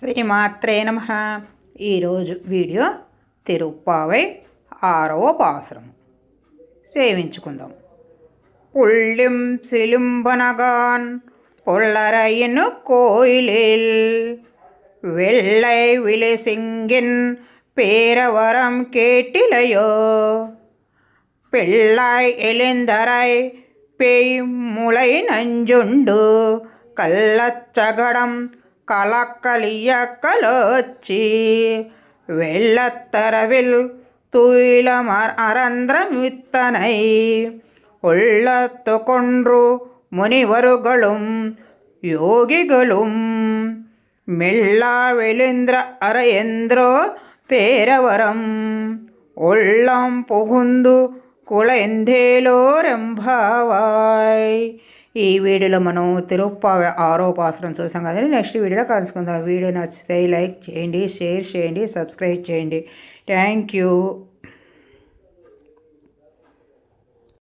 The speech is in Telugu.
శ్రీమాత్రే నమః. ఈరోజు వీడియో తిరుప్పావై 6వ పాసురం సేవించుకుందాం. పుళ్ళిం సిలుంబనగాన్ పొల్లరయిను కోయిలిల్ வெள்ளை விழிசிங்கின் பேரவரம் கேட்டிலையோ பிள்ளாய் எழுந்தரை பேய் முளை நஞ்சுண்டு கள்ளச்சகடம் கலக்கலியக்கலோச்சி வெள்ளத்தரவில் துயிலம் அரந்திரமித்தனை உள்ளத்து கொன்று முனிவருகளும் யோகிகளும் மெல்லா வெளிந்திர அரையந்திரோ பேரவரம் உள்ளம் புகுందు కుళెందేలోరెంభావాయ్. ఈ వీడియోలో మనం తిరుప్పావై 6వ పాసురం చూసాం కదండి. నెక్స్ట్ వీడియోలో కలుసుకుందాం. వీడియో నచ్చితే లైక్ చేయండి, షేర్ చేయండి, సబ్స్క్రైబ్ చేయండి. Thank you.